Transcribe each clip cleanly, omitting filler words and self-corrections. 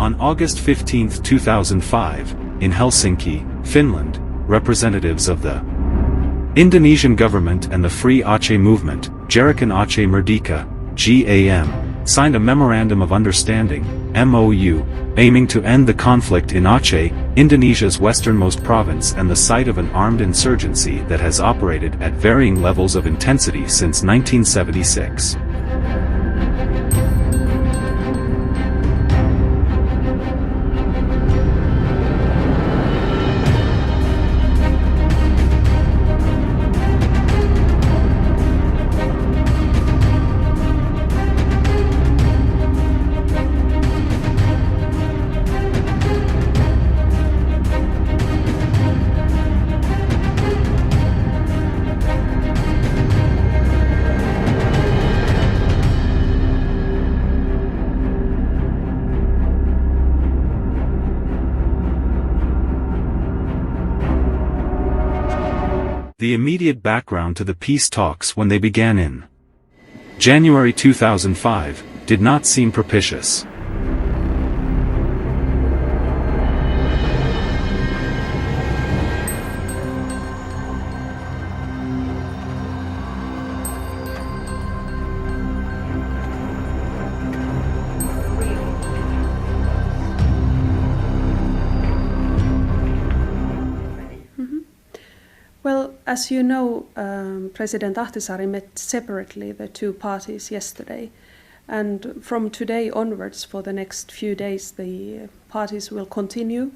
On August 15, 2005, in Helsinki, Finland, representatives of the Indonesian government and the Free Aceh Movement, Gerakan Aceh Merdeka, GAM, signed a Memorandum of Understanding, MOU, aiming to end the conflict in Aceh, Indonesia's westernmost province and the site of an armed insurgency that has operated at varying levels of intensity since 1976. The immediate background to the peace talks when they began in January 2005 did not seem propitious. Well, as you know, President Ahtisaari met separately the two parties yesterday, and from today onwards for the next few days the parties will continue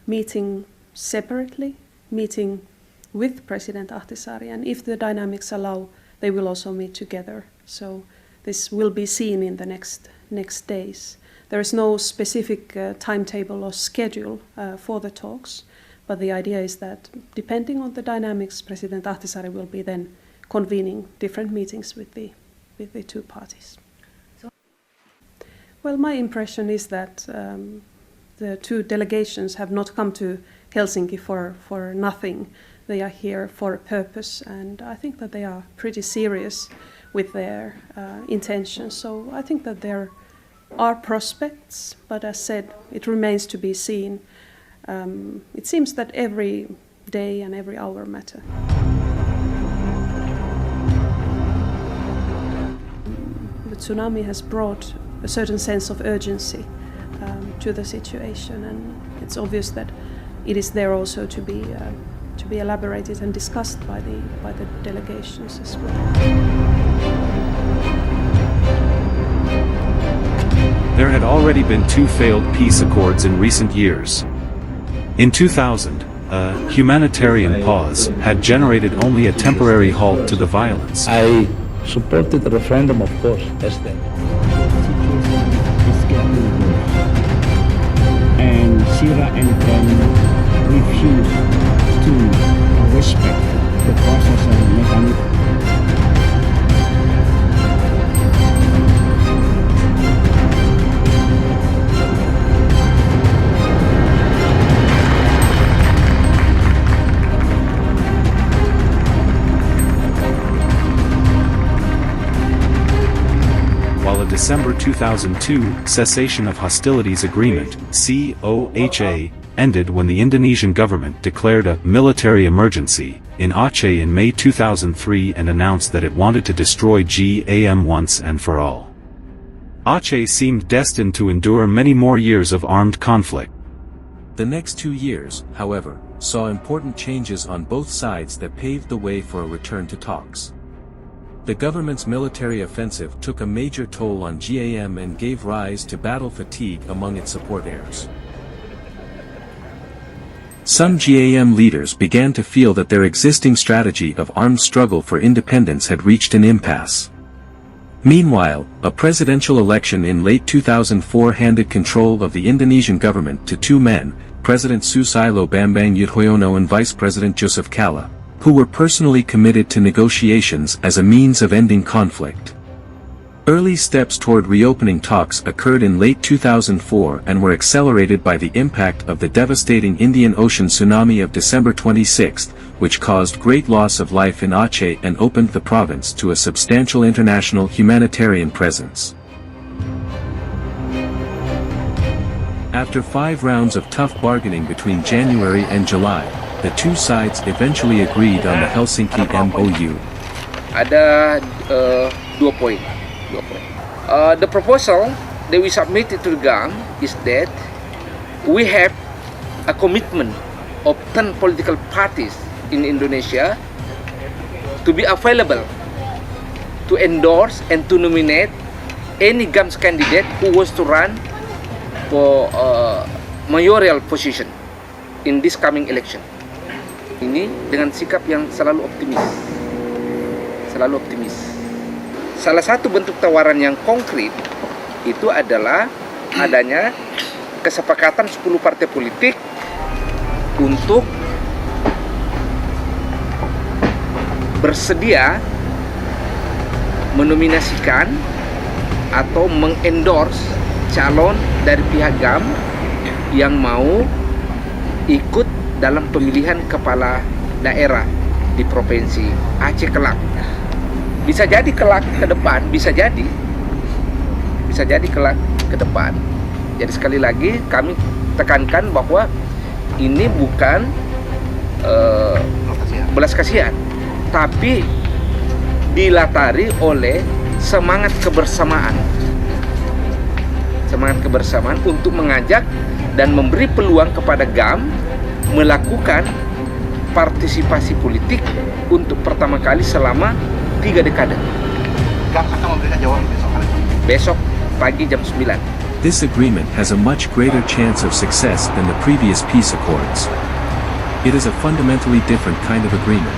meeting separately, meeting with President Ahtisaari, and if the dynamics allow, they will also meet together. So this will be seen in the next days. There is no specific timetable or schedule for the talks. But the idea is that, depending on the dynamics, President Ahtisaari will be then convening different meetings with the two parties. Well, my impression is that the two delegations have not come to Helsinki for nothing. They are here for a purpose, and I think that they are pretty serious with their intentions. So I think that there are prospects, but as said, it remains to be seen. It seems that every day and every hour matter. The tsunami has brought a certain sense of urgency to the situation, and it's obvious that it is there also to be elaborated and discussed by the delegations as well. There had already been two failed peace accords in recent years. In 2000, a humanitarian pause had generated only a temporary halt to the violence. I supported the referendum, of course, as the situation is getting worse. And Sira and Ken refuse to respect the process and mechanism. December 2002 Cessation of Hostilities Agreement (COHA) ended when the Indonesian government declared a military emergency in Aceh in May 2003 and announced that it wanted to destroy GAM once and for all. Aceh seemed destined to endure many more years of armed conflict. The next 2 years, however, saw important changes on both sides that paved the way for a return to talks. The government's military offensive took a major toll on GAM and gave rise to battle fatigue among its supporters. Some GAM leaders began to feel that their existing strategy of armed struggle for independence had reached an impasse. Meanwhile, a presidential election in late 2004 handed control of the Indonesian government to two men, President Susilo Bambang Yudhoyono and Vice President Yusuf Kalla, who were personally committed to negotiations as a means of ending conflict. Early steps toward reopening talks occurred in late 2004 and were accelerated by the impact of the devastating Indian Ocean tsunami of December 26, which caused great loss of life in Aceh and opened the province to a substantial international humanitarian presence. After 5 rounds of tough bargaining between January and July, the two sides eventually agreed on the Helsinki MOU. Ada 2 poin. The proposal that we submitted to the GAM is that we have a commitment of 10 political parties in Indonesia to be available to endorse and to nominate any GAMS candidate who wants to run for mayoral position in this coming election. Ini dengan sikap yang selalu optimis. Salah satu bentuk tawaran yang konkret itu adalah adanya kesepakatan 10 partai politik untuk bersedia menominasikan atau mengendorse calon dari pihak GAM yang mau ikut dalam pemilihan kepala daerah di provinsi Aceh kelak. Bisa jadi kelak ke depan, bisa jadi kelak ke depan. Jadi sekali lagi kami tekankan bahwa ini bukan belas kasihan, tapi dilatari oleh semangat kebersamaan untuk mengajak dan memberi peluang kepada GAM melakukan partisipasi politik untuk pertama kali selama 3 dekade. GAM akan memberikan jawaban besok pagi jam 9. This agreement has a much greater chance of success than the previous peace accords. It is a fundamentally different kind of agreement.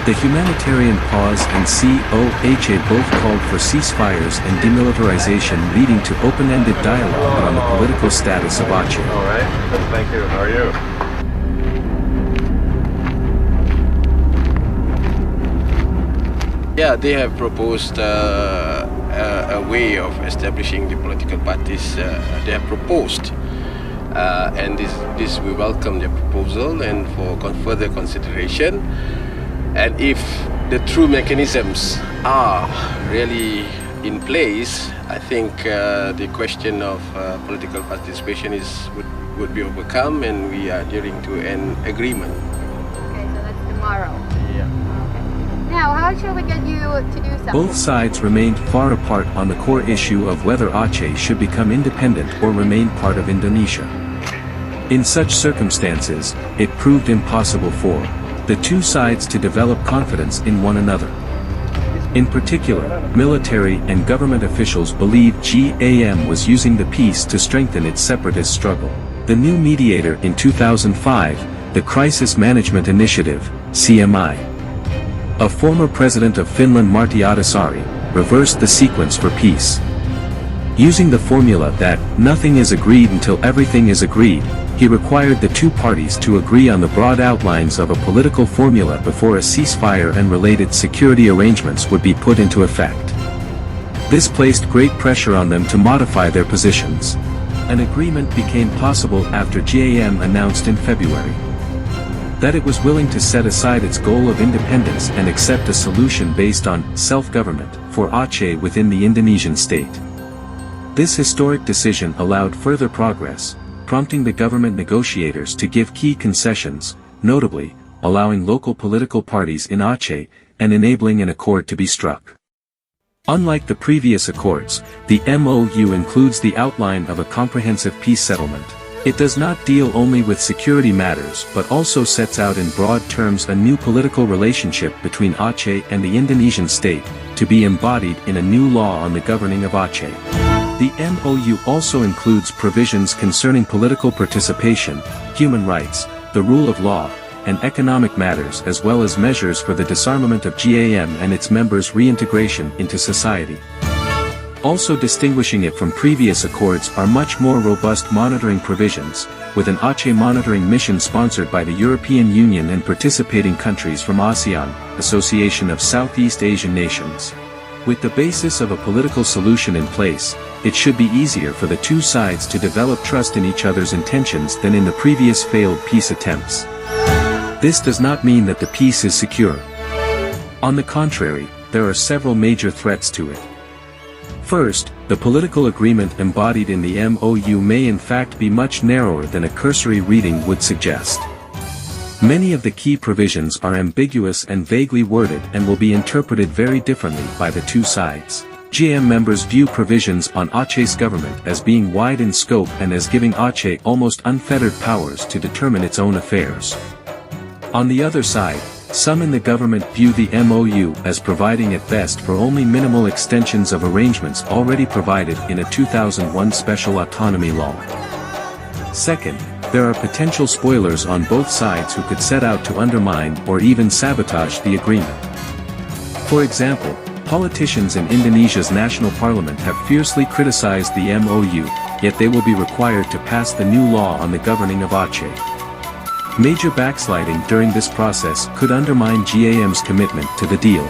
The humanitarian pause and COHA both called for ceasefires and demilitarization, leading to open-ended dialogue on the political status of Aceh. All right, thank you. How are you? Yeah, they have proposed a way of establishing the political parties. They have proposed, and this we welcome their proposal and for further consideration. And if the true mechanisms are really in place, I think the question of political participation would be overcome, and we are nearing to an agreement. Okay, so that's tomorrow. Yeah. Okay. Now, how shall we get you to do something? Both sides remained far apart on the core issue of whether Aceh should become independent or remain part of Indonesia. In such circumstances, it proved impossible for the two sides to develop confidence in one another. In particular, military and government officials believed GAM was using the peace to strengthen its separatist struggle. The new mediator in 2005, the Crisis Management Initiative, CMI. A former president of Finland, Martti Ahtisaari, reversed the sequence for peace. Using the formula that nothing is agreed until everything is agreed, he required the two parties to agree on the broad outlines of a political formula before a ceasefire and related security arrangements would be put into effect. This placed great pressure on them to modify their positions. An agreement became possible after GAM announced in February that it was willing to set aside its goal of independence and accept a solution based on self-government for Aceh within the Indonesian state. This historic decision allowed further progress, prompting the government negotiators to give key concessions, notably, allowing local political parties in Aceh, and enabling an accord to be struck. Unlike the previous accords, the MOU includes the outline of a comprehensive peace settlement. It does not deal only with security matters but also sets out in broad terms a new political relationship between Aceh and the Indonesian state, to be embodied in a new law on the governing of Aceh. The MOU also includes provisions concerning political participation, human rights, the rule of law, and economic matters, as well as measures for the disarmament of GAM and its members' reintegration into society. Also distinguishing it from previous accords are much more robust monitoring provisions, with an Aceh monitoring mission sponsored by the European Union and participating countries from ASEAN, Association of Southeast Asian Nations. With the basis of a political solution in place, it should be easier for the two sides to develop trust in each other's intentions than in the previous failed peace attempts. This does not mean that the peace is secure. On the contrary, there are several major threats to it. First, the political agreement embodied in the MOU may in fact be much narrower than a cursory reading would suggest. Many of the key provisions are ambiguous and vaguely worded and will be interpreted very differently by the two sides. GM members view provisions on Aceh's government as being wide in scope and as giving Aceh almost unfettered powers to determine its own affairs. On the other side, some in the government view the MOU as providing at best for only minimal extensions of arrangements already provided in a 2001 special autonomy law. Second, there are potential spoilers on both sides who could set out to undermine or even sabotage the agreement. For example, politicians in Indonesia's national parliament have fiercely criticized the MOU, yet they will be required to pass the new law on the governing of Aceh. Major backsliding during this process could undermine GAM's commitment to the deal.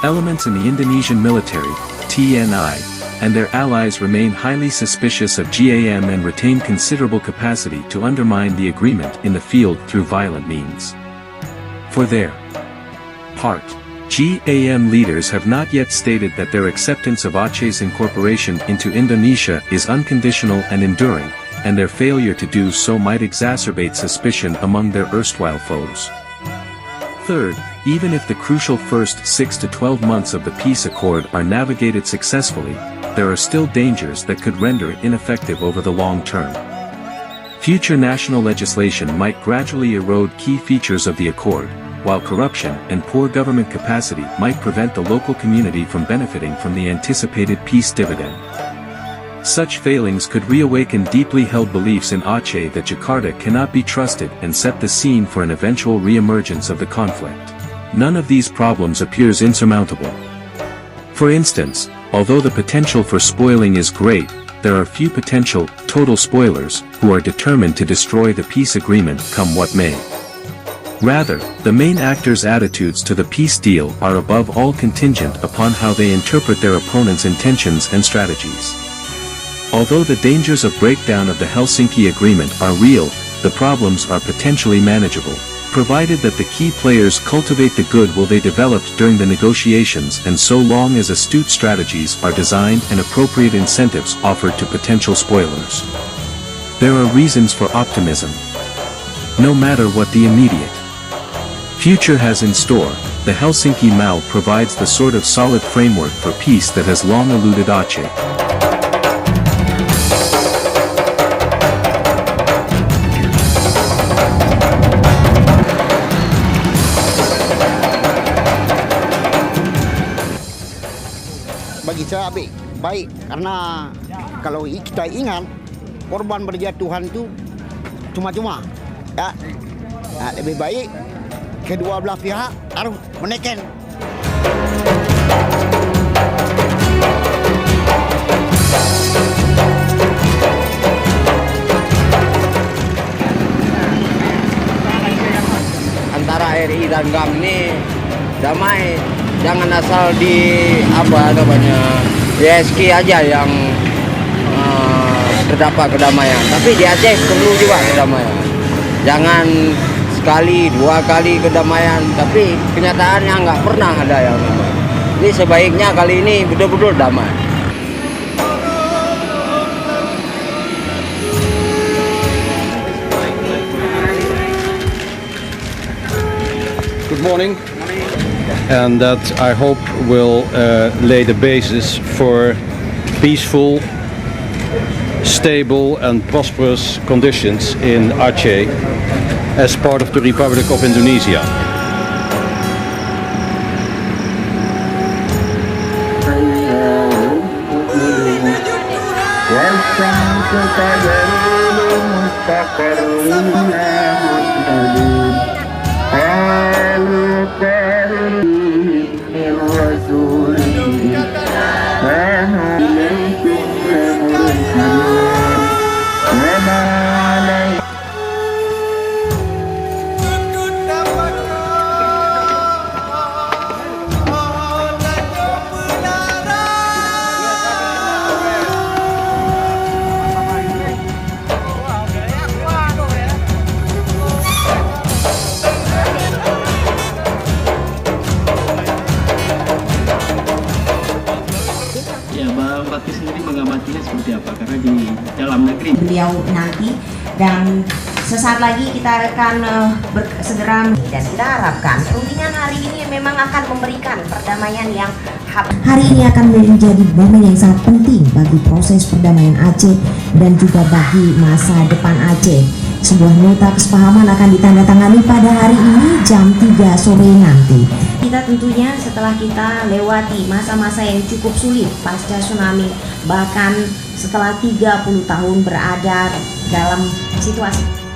Elements in the Indonesian military, TNI, and their allies remain highly suspicious of GAM and retain considerable capacity to undermine the agreement in the field through violent means. For their part, GAM leaders have not yet stated that their acceptance of Aceh's incorporation into Indonesia is unconditional and enduring, and their failure to do so might exacerbate suspicion among their erstwhile foes. Third, even if the crucial first 6 to 12 months of the peace accord are navigated successfully, there are still dangers that could render it ineffective over the long term. Future national legislation might gradually erode key features of the accord, while corruption and poor government capacity might prevent the local community from benefiting from the anticipated peace dividend. Such failings could reawaken deeply held beliefs in Aceh that Jakarta cannot be trusted and set the scene for an eventual re-emergence of the conflict. None of these problems appears insurmountable. For instance, although the potential for spoiling is great, there are few potential, total spoilers, who are determined to destroy the peace agreement come what may. Rather, the main actors' attitudes to the peace deal are above all contingent upon how they interpret their opponents' intentions and strategies. Although the dangers of breakdown of the Helsinki Agreement are real, the problems are potentially manageable, provided that the key players cultivate the goodwill they developed during the negotiations and so long as astute strategies are designed and appropriate incentives offered to potential spoilers. There are reasons for optimism. No matter what the immediate future has in store, the Helsinki MOU provides the sort of solid framework for peace that has long eluded Aceh. Bagi saya baik karena kalau kita ingat korban berjatuhan itu cuma-cuma ya. Nah, lebih baik kedua belah pihak harus menekan. Antara RI dan GAM ini damai. Jangan asal di ISK aja yang terdapat kedamaian. Tapi di Aceh perlu juga kedamaian. Jangan sekali, dua kali kedamaian, tapi kenyataannya nggak pernah ada yang damai. Jadi sebaiknya kali ini betul-betul damai. Good morning. And that I hope will lay the basis for peaceful, stable and prosperous conditions in Aceh as part of the Republic of Indonesia. beliau nanti, dan sesaat lagi kita akan segera, dan kita harapkan perundingan hari ini memang akan memberikan perdamaian yang hari ini akan menjadi momen yang sangat penting bagi proses perdamaian Aceh dan juga bagi masa depan Aceh. Sebuah nota kesepahaman akan ditandatangani pada hari ini jam 3 sore nanti. Kita tentunya setelah kita lewati masa-masa yang cukup sulit pasca tsunami, bahkan setelah 30 tahun berada dalam situasi